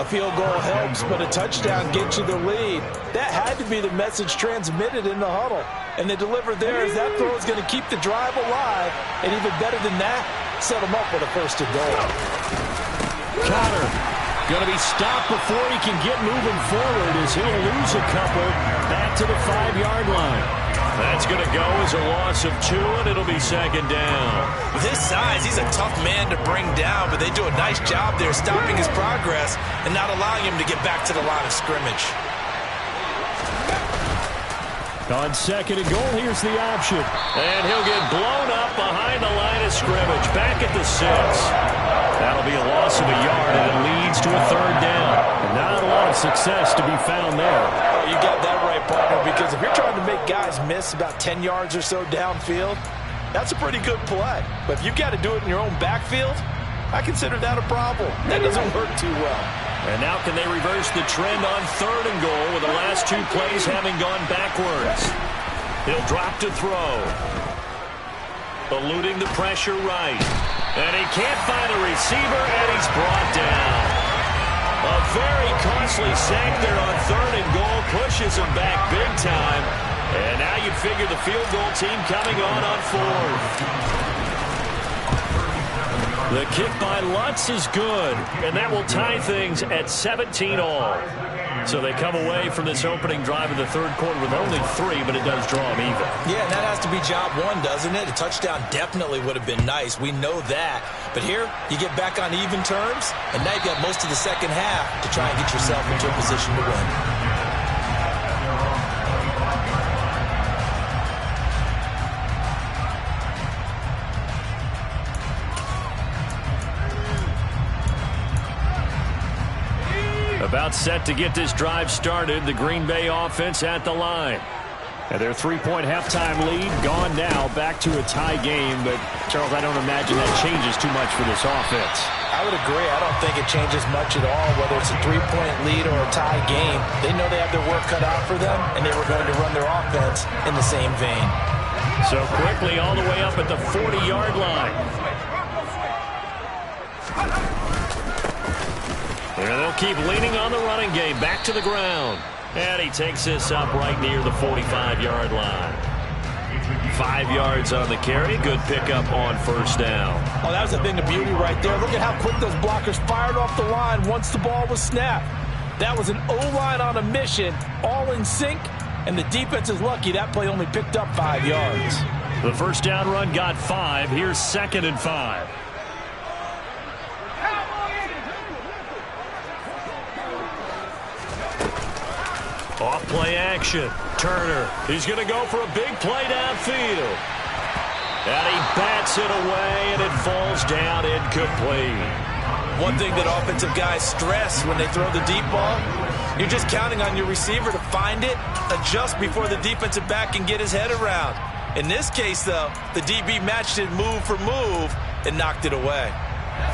A field goal helps, but a touchdown gets you the lead. That had to be the message transmitted in the huddle. And they delivered there as that throw is going to keep the drive alive. And even better than that, set them up with a first and goal. Connor going to be stopped before he can get moving forward as he'll lose a couple back to the 5-yard line. That's going to go as a loss of 2, and it'll be second down. With his size, he's a tough man to bring down, but they do a nice job there stopping his progress and not allowing him to get back to the line of scrimmage. On second and goal, here's the option. And he'll get blown up behind the line of scrimmage, back at the 6. That'll be a loss of a yard, and it leads to a third down. And not a lot of success to be found there. Oh, you got that right, partner, because if you're trying to make guys miss about 10 yards or so downfield, that's a pretty good play. But if you've got to do it in your own backfield, I consider that a problem. That doesn't work too well. And now can they reverse the trend on third and goal with the last 2 plays having gone backwards? He'll drop to throw. Eluding the pressure right. And he can't find a receiver, and he's brought down. A very costly sack there on third and goal pushes him back big time. And now you figure the field goal team coming on fourth. The kick by Lutz is good, and that will tie things at 17 all. So they come away from this opening drive in the third quarter with only 3, but it does draw them even. Yeah, and that has to be job 1, doesn't it? A touchdown definitely would have been nice. We know that. But here, you get back on even terms, and now you've got most of the second half to try and get yourself into a position to win. About set to get this drive started. The Green Bay offense at the line. And their 3-point halftime lead gone now, back to a tie game. But, Charles, I don't imagine that changes too much for this offense. I would agree. I don't think it changes much at all, whether it's a 3-point lead or a tie game. They know they have their work cut out for them, and they were going to run their offense in the same vein. So quickly all the way up at the 40-yard line. And they'll keep leaning on the running game. Back to the ground. And he takes this up right near the 45-yard line. 5 yards on the carry. Good pickup on first down. Oh, that was a thing of beauty right there. Look at how quick those blockers fired off the line once the ball was snapped. That was an O-line on a mission, all in sync, and the defense is lucky that play only picked up 5 yards. The first down run got 5. Here's 2nd and 5. Off play action. Turner. He's going to go for a big play downfield. And he bats it away, and it falls down incomplete. One thing that offensive guys stress when they throw the deep ball, you're just counting on your receiver to find it, adjust before the defensive back can get his head around. In this case, though, the DB matched it move for move and knocked it away.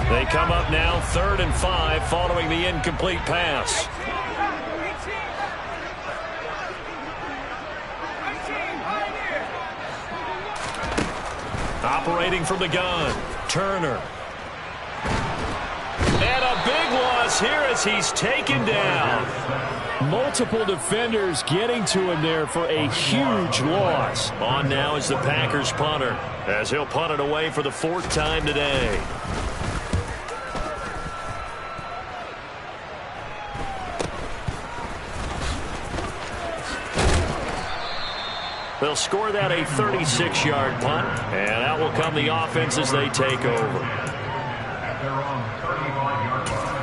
They come up now 3rd and 5 following the incomplete pass. Operating from the gun, Turner. And a big loss here as he's taken down. Multiple defenders getting to him there for a huge loss. On now is the Packers punter, as he'll punt it away for the 4th time today. They'll score that a 36-yard punt, and out will come the offense as they take over. At their own 35-yard line.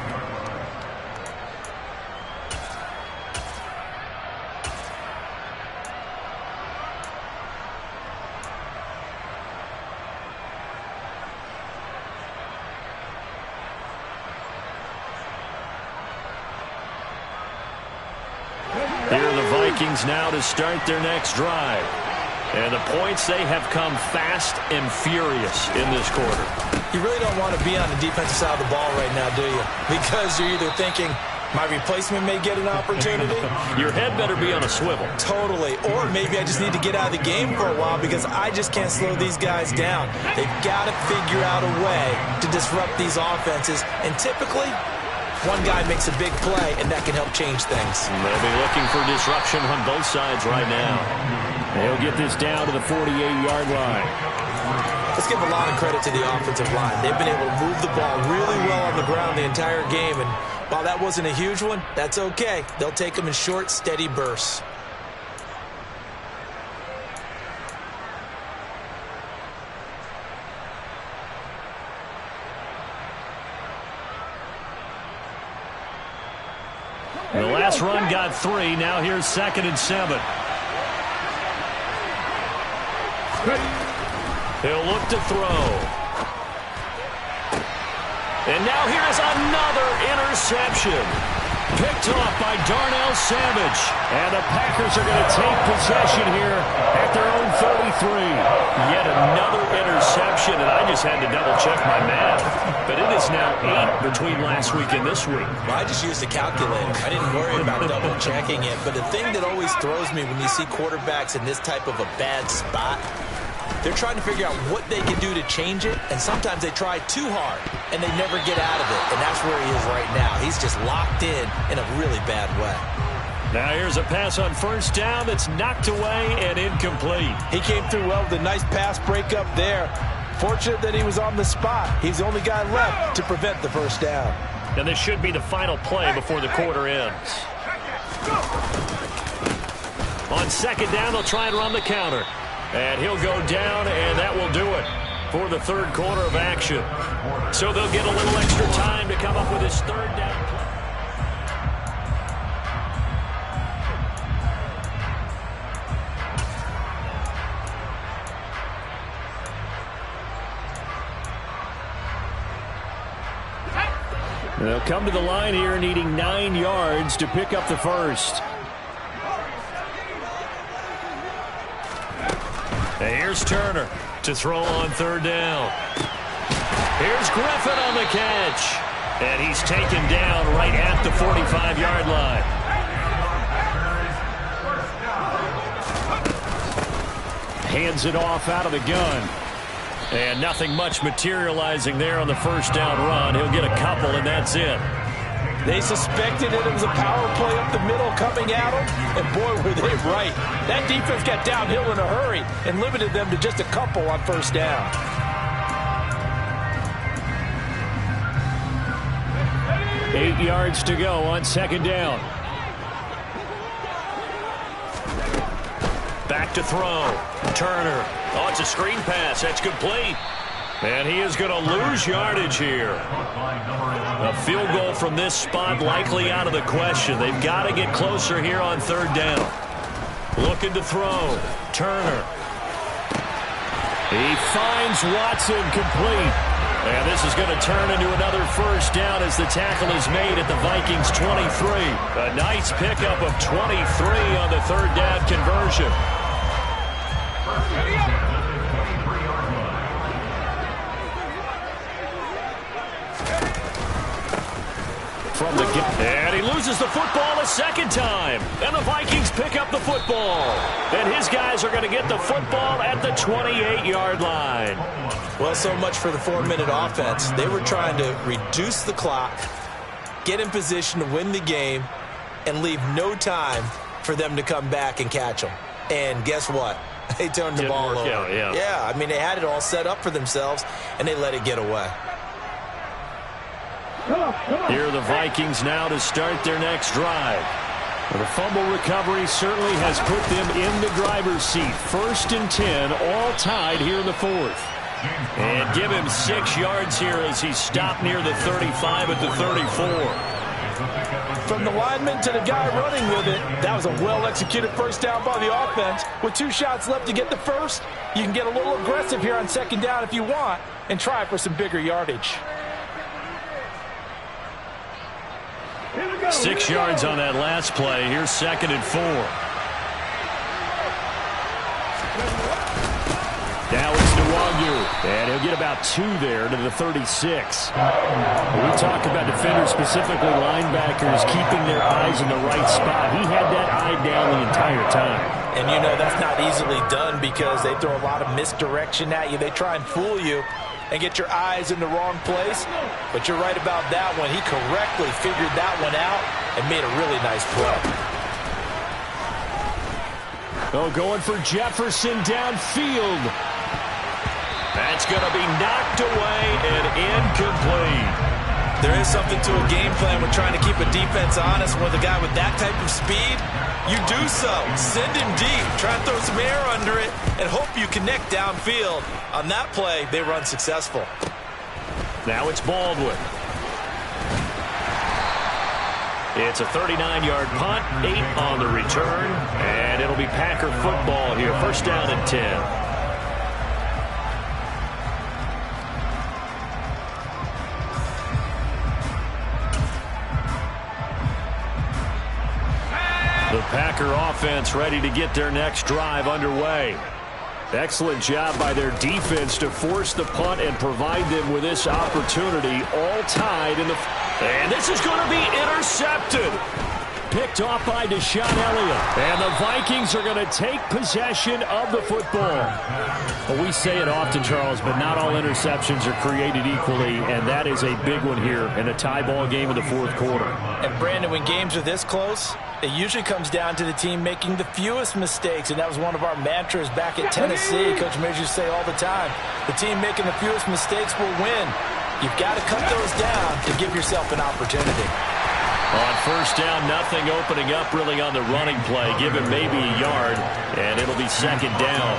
Here are the Vikings now to start their next drive. And the points, they have come fast and furious in this quarter. You really don't want to be on the defensive side of the ball right now, do you? Because you're either thinking, My replacement may get an opportunity. Your head better be on a swivel. Totally. Or maybe I just need to get out of the game for a while because I just can't slow these guys down. They've got to figure out a way to disrupt these offenses. And typically, one guy makes a big play, and that can help change things. They'll be looking for disruption on both sides right now. They'll get this down to the 48-yard line. Let's give a lot of credit to the offensive line. They've been able to move the ball really well on the ground the entire game, and while that wasn't a huge one, that's okay. They'll take them in short, steady bursts. The last run got 3. Now here's 2nd and 7. He'll look to throw. And now here's another interception. Picked off by Darnell Savage. And the Packers are going to take possession here at their own 33. Yet another interception, and I just had to double-check my math. But it is now 8 between last week and this week. Well, I just used a calculator. I didn't worry about double-checking it. But the thing that always throws me when you see quarterbacks in this type of a bad spot, they're trying to figure out what they can do to change it, and sometimes they try too hard, and they never get out of it, and that's where he is right now. He's just locked in a really bad way. Now here's a pass on 1st down that's knocked away and incomplete. He came through well with a nice pass breakup there. Fortunate that he was on the spot. He's the only guy left to prevent the 1st down. And this should be the final play before the quarter ends. On 2nd down, they'll try and run the counter. And he'll go down, and that will do it for the 3rd quarter of action. So they'll get a little extra time to come up with his 3rd down play. They'll come to the line here needing 9 yards to pick up the 1st. And here's Turner to throw on 3rd down. Here's Griffin on the catch. And he's taken down right at the 45-yard line. Hands it off out of the gun. And nothing much materializing there on the 1st down run. He'll get a couple, and that's it. They suspected it was a power play up the middle coming at them, and boy, were they right. That defense got downhill in a hurry and limited them to just a couple on 1st down. Eight yards to go on 2nd down. Back to throw. Turner. Oh, it's a screen pass. That's complete. And he is going to lose yardage here. A field goal from this spot likely out of the question. They've got to get closer here on 3rd down. Looking to throw. Turner. He finds Watson complete. And this is going to turn into another 1st down as the tackle is made at the Vikings 23. A nice pickup of 23 on the 3rd down conversion. And he loses the football a 2nd time. And the Vikings pick up the football. And his guys are going to get the football at the 28-yard line. Well, so much for the 4-minute offense. They were trying to reduce the clock, get in position to win the game, and leave no time for them to come back and catch them. And guess what? They turned the ball over. Yeah, I mean, they had it all set up for themselves, and they let it get away. Here are the Vikings now to start their next drive. Well, the fumble recovery certainly has put them in the driver's seat. 1st and 10, all tied here in the 4th. And give him 6 yards here as he stopped near the 35 at the 34. From the lineman to the guy running with it, that was a well-executed 1st down by the offense. With 2 shots left to get the 1st, you can get a little aggressive here on 2nd down if you want and try for some bigger yardage. 6 yards on that last play. Here's 2nd and 4. Now it's Nwangu. And he'll get about 2 there to the 36. We talk about defenders, specifically linebackers, keeping their eyes in the right spot. He had that eye down the entire time. And you know that's not easily done because they throw a lot of misdirection at you. They try and fool you and get your eyes in the wrong place. But you're right about that one. He correctly figured that one out and made a really nice play. Oh, going for Jefferson downfield. That's going to be knocked away and incomplete. There is something to a game plan with trying to keep a defense honest. With a guy with that type of speed, you do so. Send him deep. Try and throw some air under it and hope you connect downfield. On that play, they run successful. Now it's Baldwin. It's a 39-yard punt, 8 on the return, and it'll be Packer football here. First down and 10. The Packer offense ready to get their next drive underway. Excellent job by their defense to force the punt and provide them with this opportunity, all tied in the... And this is going to be intercepted. Picked off by Deshaun Elliott. And the Vikings are going to take possession of the football. Well, we say it often, Charles, but not all interceptions are created equally, and that is a big one here in a tie ball game in the fourth quarter. And, Brandon, when games are this close, it usually comes down to the team making the fewest mistakes, and that was one of our mantras back at Tennessee. Coach Mears used to say all the time, the team making the fewest mistakes will win. You've got to cut those down to give yourself an opportunity. On first down, nothing opening up really on the running play. Give him maybe a yard, and it'll be second down.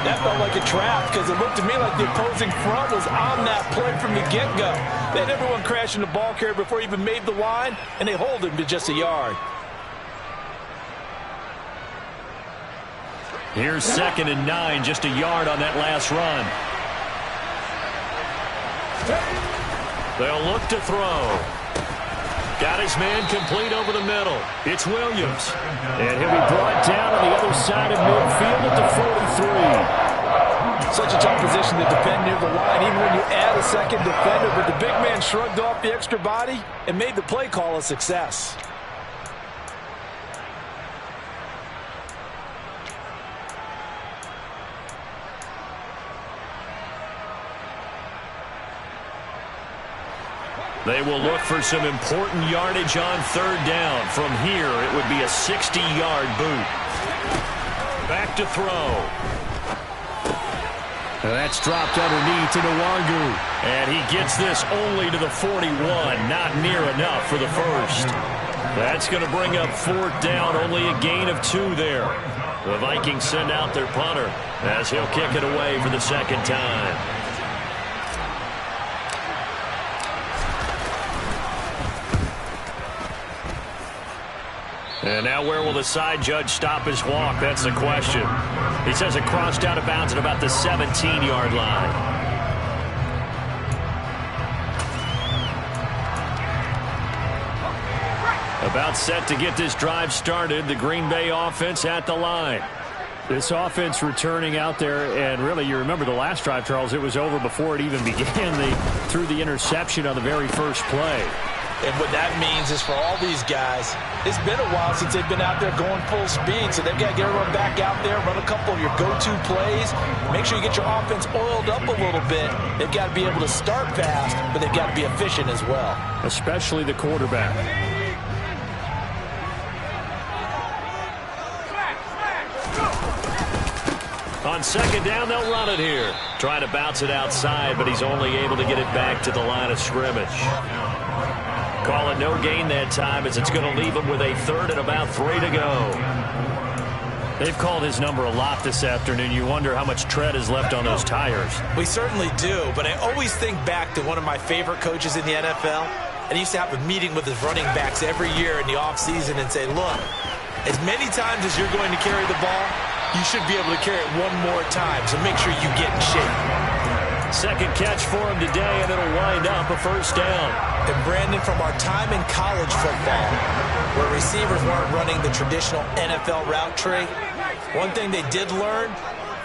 That felt like a trap because it looked to me like the opposing front was on that play from the get-go. They had everyone crashing the ball carrier before he even made the line, and they hold him to just a yard. Here's second and 9, just a yard on that last run. They'll look to throw. Got his man complete over the middle. It's Williams. And he'll be brought down on the other side of midfield at the 43. Such a tough position to defend near the line, even when you add a second defender. But the big man shrugged off the extra body and made the play call a success. They will look for some important yardage on third down. From here, it would be a 60-yard boot. Back to throw. And that's dropped underneath to Nwangu. And he gets this only to the 41. Not near enough for the first. That's going to bring up fourth down. Only a gain of 2 there. The Vikings send out their punter as he'll kick it away for the second time. And now where will the side judge stop his walk? That's the question. He says it crossed out of bounds at about the 17-yard line. About set to get this drive started. The Green Bay offense at the line. This offense returning out there, and really, you remember the last drive, Charles, it was over before it even began. They threw the interception on the very first play. And what that means is for all these guys, it's been a while since they've been out there going full speed, so they've got to get everyone back out there, run a couple of your go-to plays, make sure you get your offense oiled up a little bit. They've got to be able to start fast, but they've got to be efficient as well. Especially the quarterback. On second down, they'll run it here. Trying to bounce it outside, but he's only able to get it back to the line of scrimmage. Call it no gain that time as it's going to leave him with a third and about 3 to go. They've called his number a lot this afternoon. You wonder how much tread is left on those tires. We certainly do, but I always think back to one of my favorite coaches in the NFL, and he used to have a meeting with his running backs every year in the offseason and say, look, as many times as you're going to carry the ball, you should be able to carry it one more time, so make sure you get in shape. Second catch for him today, and it'll wind up a first down. And, Brandon, from our time in college football, where receivers weren't running the traditional NFL route tree, one thing they did learn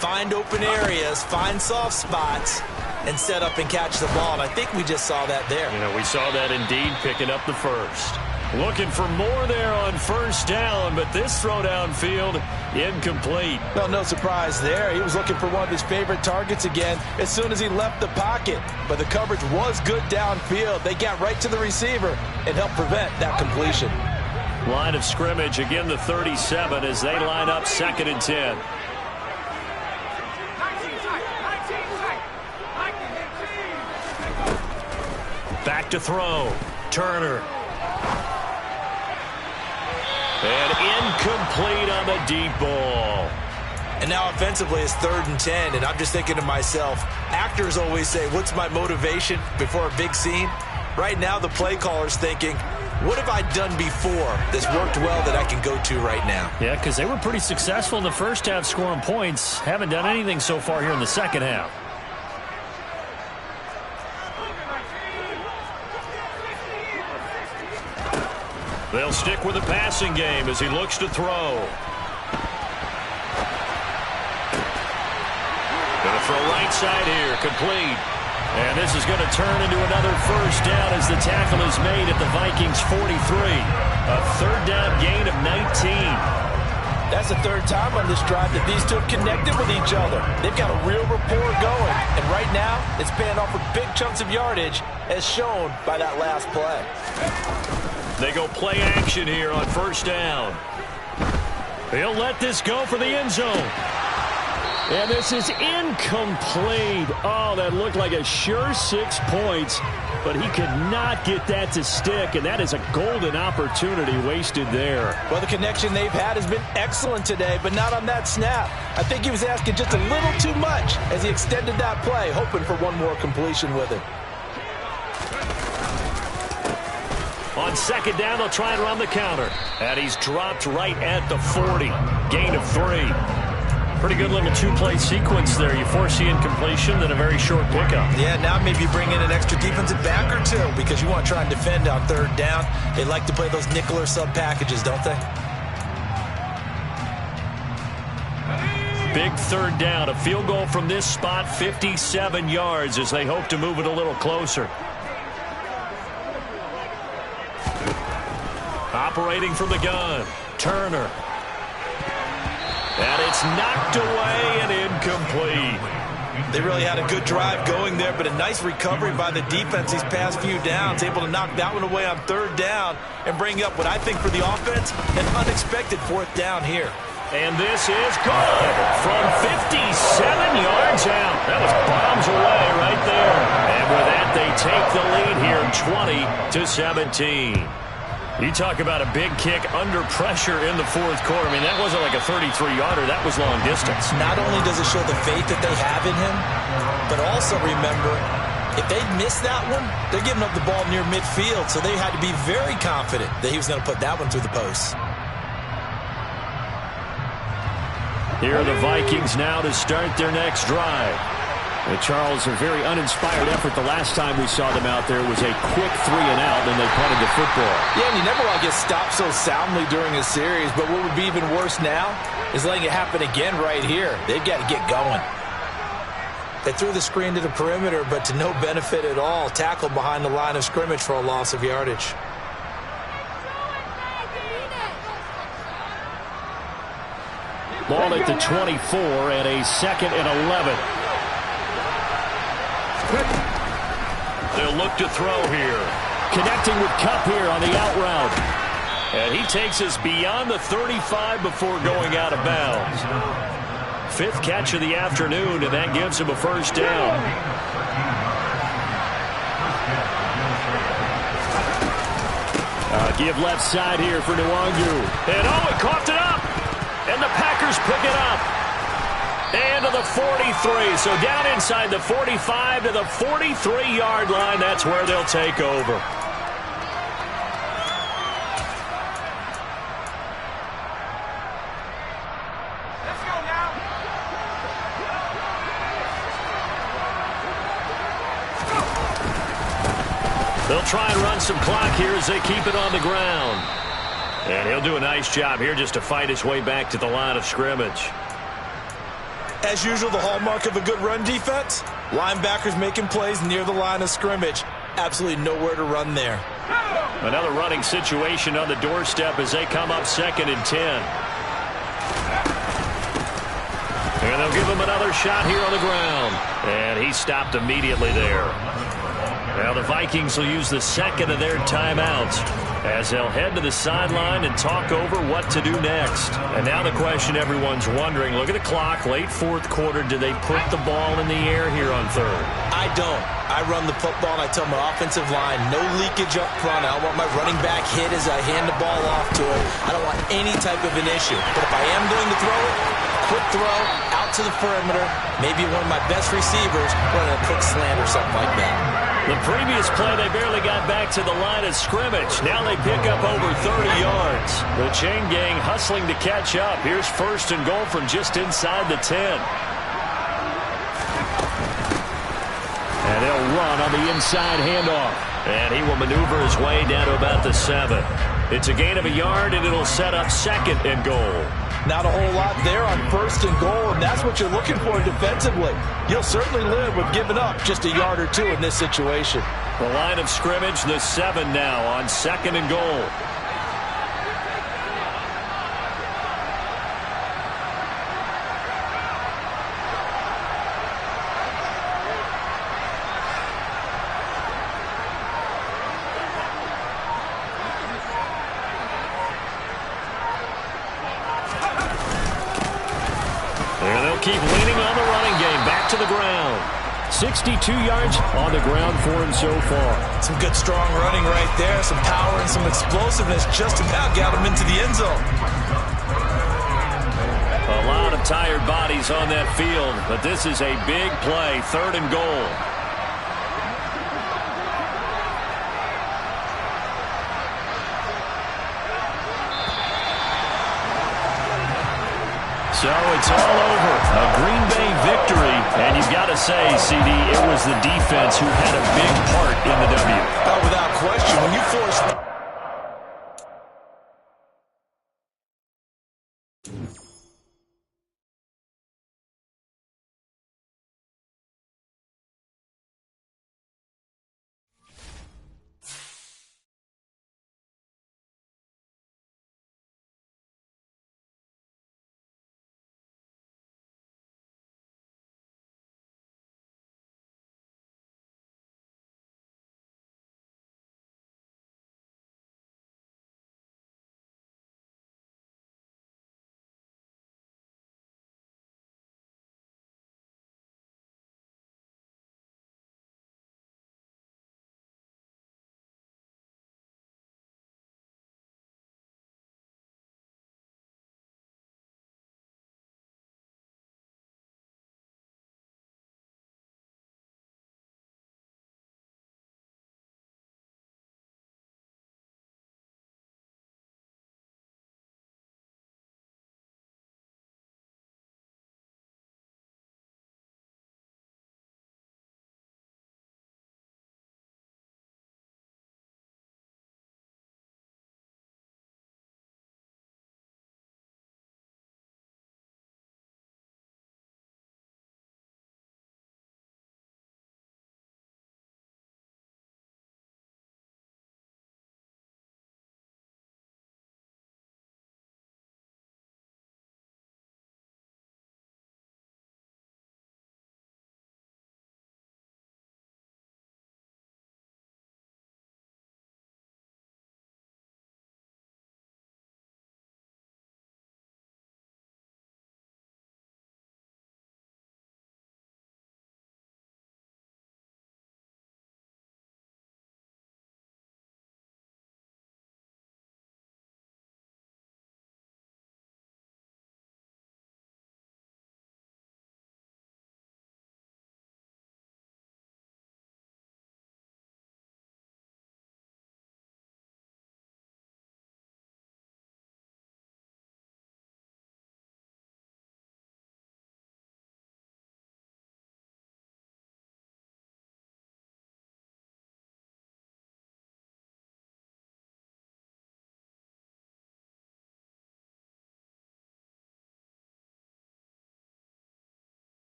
find open areas, find soft spots, and set up and catch the ball. And I think we just saw that there. You know, we saw that indeed, picking up the first. Looking for more there on first down, but this throw downfield incomplete. Well, no surprise there. He was looking for one of his favorite targets again as soon as he left the pocket. But the coverage was good downfield. They got right to the receiver and helped prevent that completion. Line of scrimmage, again the 37 as they line up 2nd and 10. Back to throw. Turner. And incomplete on the deep ball. And now offensively it's 3rd and 10, and I'm just thinking to myself, actors always say, what's my motivation before a big scene? Right now the play caller's thinking, what have I done before that's worked well that I can go to right now? Yeah, because they were pretty successful in the first half scoring points. Haven't done anything so far here in the second half. They'll stick with the passing game as he looks to throw. Going to throw right side here, complete. And this is going to turn into another first down as the tackle is made at the Vikings 43. A 3rd down gain of 19. That's the 3rd time on this drive that these two have connected with each other. They've got a real rapport going. And right now, it's paying off with big chunks of yardage as shown by that last play. They go play action here on first down. He'll let this go for the end zone. And this is incomplete. Oh, that looked like a sure 6 points, but he could not get that to stick, and that is a golden opportunity wasted there. Well, the connection they've had has been excellent today, but not on that snap. I think he was asking just a little too much as he extended that play, hoping for one more completion with it. On 2nd down, they'll try and run the counter. And he's dropped right at the 40. Gain of 3. Pretty good little 2-play sequence there. You force the incompletion, then a very short pickup. Yeah, now maybe you bring in an extra defensive back or two because you want to try and defend on 3rd down. They like to play those nickel or sub packages, don't they? Big 3rd down. A field goal from this spot, 57 yards as they hope to move it a little closer. Operating from the gun, Turner. And it's knocked away and incomplete. They really had a good drive going there, but a nice recovery by the defense these past few downs, able to knock that one away on 3rd down and bring up what I think for the offense, an unexpected 4th down here. And this is good from 57 yards out. That was bombs away right there. And with that, they take the lead here 20-17. You talk about a big kick under pressure in the 4th quarter. I mean, that wasn't like a 33-yarder. That was long distance. Not only does it show the faith that they have in him, but also remember, if they miss that one, they're giving up the ball near midfield, so they had to be very confident that he was going to put that one through the post. Here are the Vikings now to start their next drive. And Charles, a very uninspired effort the last time we saw them out there. It was a quick 3-and-out, and they punted the football. Yeah, and you never want to get stopped so soundly during a series, but what would be even worse now is letting it happen again right here. They've got to get going. They threw the screen to the perimeter, but to no benefit at all. Tackled behind the line of scrimmage for a loss of yardage. Ball at the 24 and a 2nd and 11. They'll look to throw here. Connecting with Kupp here on the out route. And he takes us beyond the 35 before going out of bounds. 5th catch of the afternoon, and that gives him a first down. Give left side here for Nwangu. And oh, he coughed it up. And the Packers pick it up. And to the 43. So down inside the 45 to the 43-yard line. That's where they'll take over. Let's go now. They'll try and run some clock here as they keep it on the ground. And he'll do a nice job here just to fight his way back to the line of scrimmage. As usual, the hallmark of a good run defense, linebackers making plays near the line of scrimmage. Absolutely nowhere to run there. Another running situation on the doorstep as they come up 2nd and 10. And they'll give him another shot here on the ground. And he stopped immediately there. Now the Vikings will use the second of their timeouts as they'll head to the sideline and talk over what to do next. And now the question everyone's wondering, look at the clock, late 4th quarter, do they put the ball in the air here on 3rd? I don't. I run the football and I tell my offensive line, no leakage up front. I want my running back hit as I hand the ball off to him. I don't want any type of an issue. But if I am going to throw it, quick throw, out to the perimeter, maybe one of my best receivers running a quick slant or something like that. The previous play, they barely got back to the line of scrimmage. Now they pick up over 30 yards. The chain gang hustling to catch up. Here's 1st and goal from just inside the 10. And they'll run on the inside handoff. And he will maneuver his way down to about the 7. It's a gain of a yard, and it'll set up 2nd and goal. Not a whole lot there on 1st and goal, and that's what you're looking for defensively. You'll certainly live with giving up just a yard or 2 in this situation. The line of scrimmage, the 7 now on 2nd and goal. Keep leaning on the running game. Back to the ground. 62 yards on the ground for him so far. Some good, strong running right there. Some power and some explosiveness just about got him into the end zone. A lot of tired bodies on that field, but this is a big play. 3rd and goal. So it's all over. A Green Bay victory. And you've got to say, CD, it was the defense who had a big part in the W. Without question, when you force